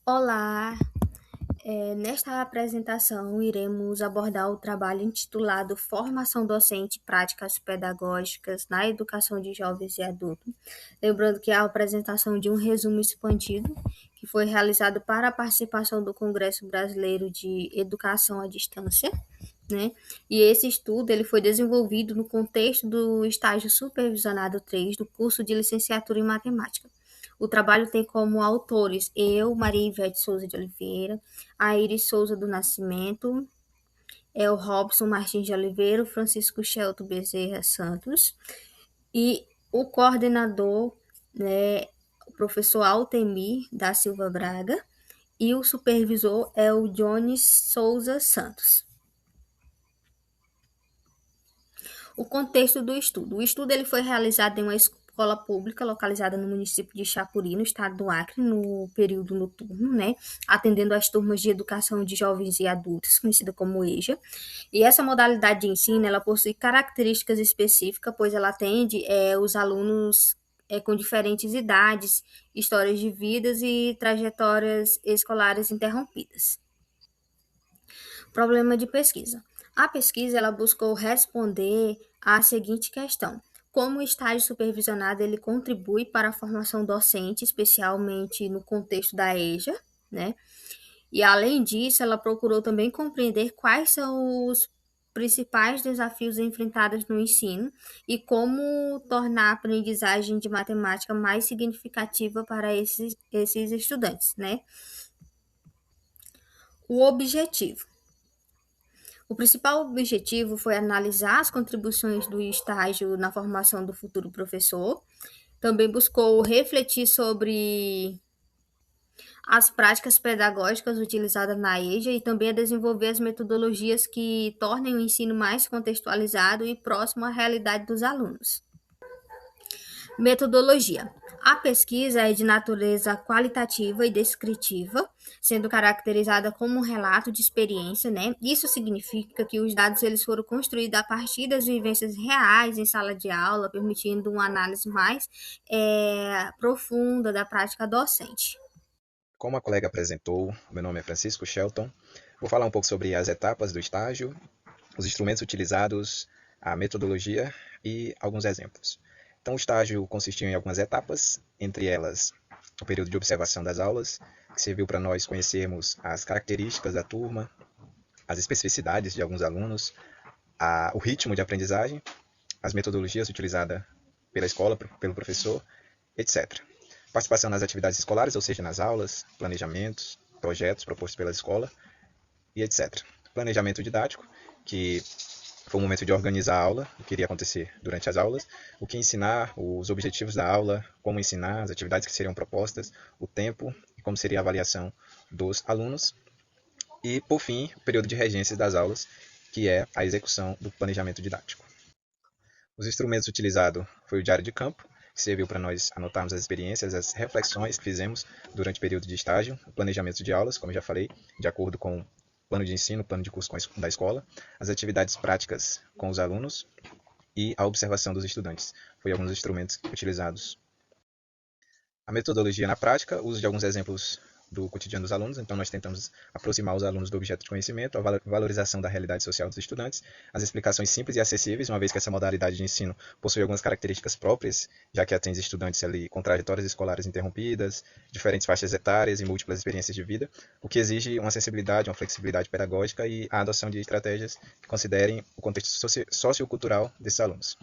Olá, nesta apresentação iremos abordar o trabalho intitulado Formação Docente e Práticas Pedagógicas na Educação de Jovens e Adultos. Lembrando que é a apresentação de um resumo expandido que foi realizado para a participação do Congresso Brasileiro de Educação à Distância, né? E esse estudo ele foi desenvolvido no contexto do estágio supervisionado 3 do curso de licenciatura em matemática. O trabalho tem como autores Maria Ivete Souza de Oliveira, a Iris Souza do Nascimento, o Robson Martins de Oliveira, o Francisco Shelton Bezerra Santos, e o coordenador, né, o professor Altemir da Silva Braga, e o supervisor é o Jones Souza Santos. O contexto do estudo. O estudo ele foi realizado em uma escola pública localizada no município de Chapuri, no estado do Acre, no período noturno, né, atendendo às turmas de educação de jovens e adultos, conhecida como EJA. E essa modalidade de ensino, ela possui características específicas, pois ela atende os alunos com diferentes idades, histórias de vidas e trajetórias escolares interrompidas. Problema de pesquisa. A pesquisa ela buscou responder à seguinte questão: como o estágio supervisionado ele contribui para a formação docente, especialmente no contexto da EJA, né? E além disso, ela procurou também compreender quais são os principais desafios enfrentados no ensino e como tornar a aprendizagem de matemática mais significativa para esses estudantes, né? O objetivo. O principal objetivo foi analisar as contribuições do estágio na formação do futuro professor. Também buscou refletir sobre as práticas pedagógicas utilizadas na EJA e também a desenvolver as metodologias que tornem o ensino mais contextualizado e próximo à realidade dos alunos. Metodologia. A pesquisa é de natureza qualitativa e descritiva, sendo caracterizada como um relato de experiência, né? Isso significa que os dados eles foram construídos a partir das vivências reais em sala de aula, permitindo uma análise mais profunda da prática docente. Como a colega apresentou, meu nome é Francisco Shelton. Vou falar um pouco sobre as etapas do estágio, os instrumentos utilizados, a metodologia e alguns exemplos. Então, o estágio consistiu em algumas etapas, entre elas o período de observação das aulas, que serviu para nós conhecermos as características da turma, as especificidades de alguns alunos, o ritmo de aprendizagem, as metodologias utilizadas pela escola, pelo professor, etc. Participação nas atividades escolares, ou seja, nas aulas, planejamentos, projetos propostos pela escola e etc. Planejamento didático, que foi o momento de organizar a aula, o que iria acontecer durante as aulas, o que ensinar, os objetivos da aula, como ensinar, as atividades que seriam propostas, o tempo e como seria a avaliação dos alunos. E, por fim, o período de regência das aulas, que é a execução do planejamento didático. Os instrumentos utilizados foi o diário de campo, que serviu para nós anotarmos as experiências, as reflexões que fizemos durante o período de estágio, o planejamento de aulas, como eu já falei, de acordo com o plano de ensino, plano de curso da escola, as atividades práticas com os alunos e a observação dos estudantes. Foi alguns instrumentos utilizados. A metodologia na prática, uso de alguns exemplos do cotidiano dos alunos, então nós tentamos aproximar os alunos do objeto de conhecimento, a valorização da realidade social dos estudantes, as explicações simples e acessíveis, uma vez que essa modalidade de ensino possui algumas características próprias, já que atende estudantes ali com trajetórias escolares interrompidas, diferentes faixas etárias e múltiplas experiências de vida, o que exige uma sensibilidade, uma flexibilidade pedagógica e a adoção de estratégias que considerem o contexto sociocultural desses alunos.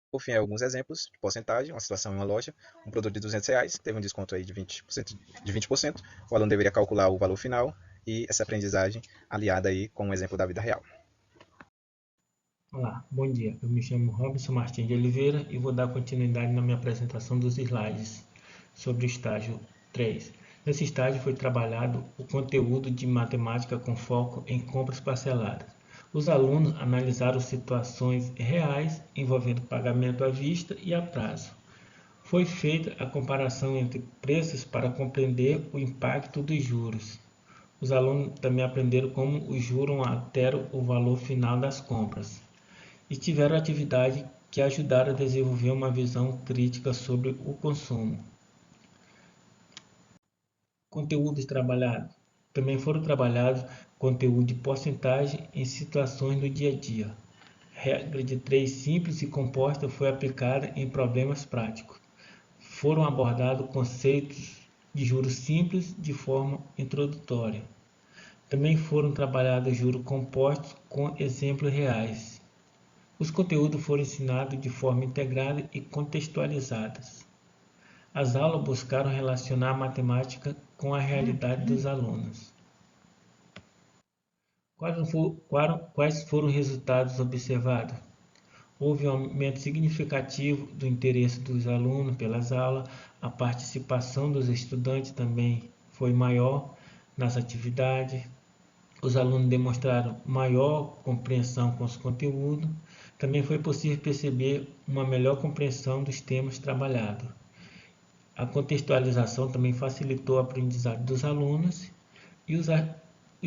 Por fim, alguns exemplos de porcentagem, uma situação em uma loja, um produto de R$ 200, teve um desconto aí de 20%, o aluno deveria calcular o valor final e essa aprendizagem aliada aí com um exemplo da vida real. Olá, bom dia. Eu me chamo Robson Martins de Oliveira e vou dar continuidade na minha apresentação dos slides sobre o estágio 3. Nesse estágio foi trabalhado o conteúdo de matemática com foco em compras parceladas. Os alunos analisaram situações reais envolvendo pagamento à vista e a prazo. Foi feita a comparação entre preços para compreender o impacto dos juros. Os alunos também aprenderam como os juros alteram o valor final das compras e tiveram atividades que ajudaram a desenvolver uma visão crítica sobre o consumo. Conteúdos trabalhados. Também foram trabalhados conteúdo de porcentagem em situações do dia a dia. Regra de 3 simples e composta foi aplicada em problemas práticos. Foram abordados conceitos de juros simples de forma introdutória. Também foram trabalhados juros compostos com exemplos reais. Os conteúdos foram ensinados de forma integrada e contextualizadas. As aulas buscaram relacionar a matemática com a realidade dos alunos. Quais foram os resultados observados? Houve um aumento significativo do interesse dos alunos pelas aulas, a participação dos estudantes também foi maior nas atividades, os alunos demonstraram maior compreensão com os conteúdos, também foi possível perceber uma melhor compreensão dos temas trabalhados. A contextualização também facilitou o aprendizado dos alunos e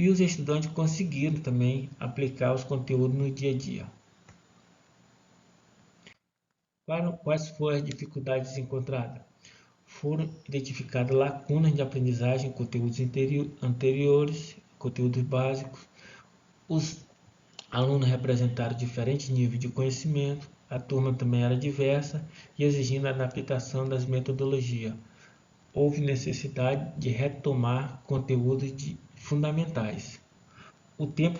os estudantes conseguiram também aplicar os conteúdos no dia a dia. Quais foram as dificuldades encontradas? Foram identificadas lacunas de aprendizagem em conteúdos anteriores, conteúdos básicos. Os alunos representaram diferentes níveis de conhecimento, a turma também era diversa e exigindo a adaptação das metodologias. Houve necessidade de retomar conteúdos fundamentais. O tempo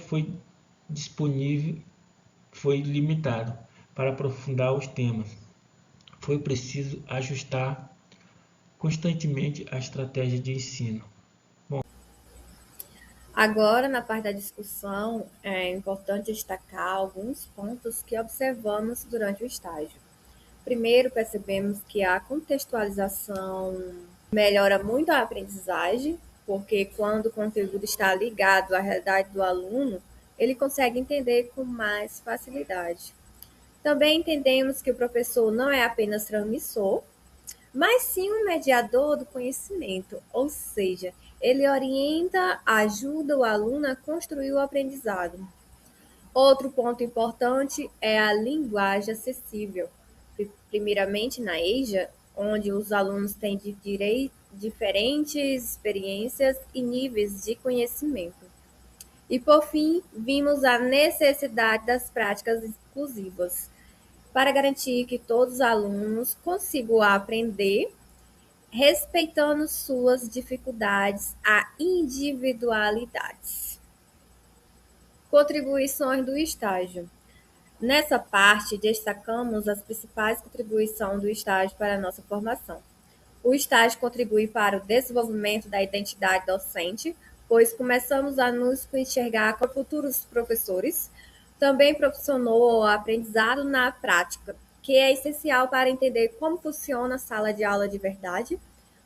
disponível foi limitado para aprofundar os temas. Foi preciso ajustar constantemente a estratégia de ensino. Agora, na parte da discussão, é importante destacar alguns pontos que observamos durante o estágio. Primeiro, percebemos que a contextualização melhora muito a aprendizagem, porque quando o conteúdo está ligado à realidade do aluno, ele consegue entender com mais facilidade. Também entendemos que o professor não é apenas transmissor, mas sim um mediador do conhecimento, ou seja, ele orienta, ajuda o aluno a construir o aprendizado. Outro ponto importante é a linguagem acessível, primeiramente na EJA, onde os alunos têm diferentes experiências e níveis de conhecimento. E, por fim, vimos a necessidade das práticas exclusivas, para garantir que todos os alunos consigam aprender, respeitando suas dificuldades e individualidades. Contribuições do estágio. Nessa parte, destacamos as principais contribuições do estágio para a nossa formação. O estágio contribui para o desenvolvimento da identidade docente, pois começamos a nos enxergar como futuros professores. Também proporcionou o aprendizado na prática, que é essencial para entender como funciona a sala de aula de verdade.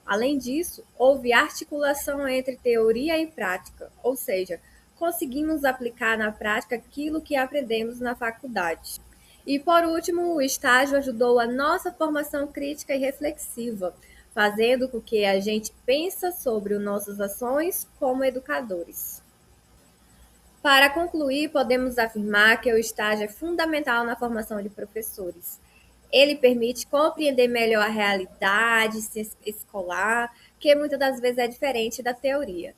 Além disso, houve articulação entre teoria e prática, ou seja, conseguimos aplicar na prática aquilo que aprendemos na faculdade. E, por último, o estágio ajudou a nossa formação crítica e reflexiva, fazendo com que a gente pense sobre as nossas ações como educadores. Para concluir, podemos afirmar que o estágio é fundamental na formação de professores. Ele permite compreender melhor a realidade escolar, que muitas das vezes é diferente da teoria.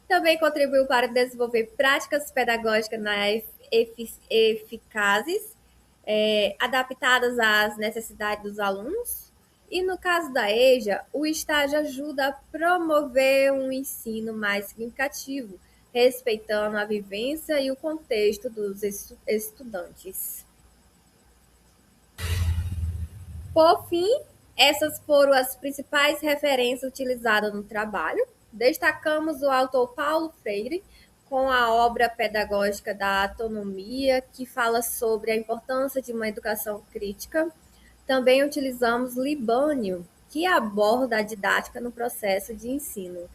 Também contribuiu para desenvolver práticas pedagógicas eficazes, adaptadas às necessidades dos alunos. E no caso da EJA, o estágio ajuda a promover um ensino mais significativo, respeitando a vivência e o contexto dos estudantes. Por fim, essas foram as principais referências utilizadas no trabalho. Destacamos o autor Paulo Freire, com a obra pedagógica da autonomia, que fala sobre a importância de uma educação crítica. Também utilizamos Libânio, que aborda a didática no processo de ensino,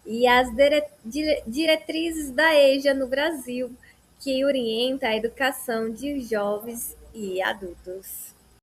e as diretrizes da EJA no Brasil, que orienta a educação de jovens e adultos.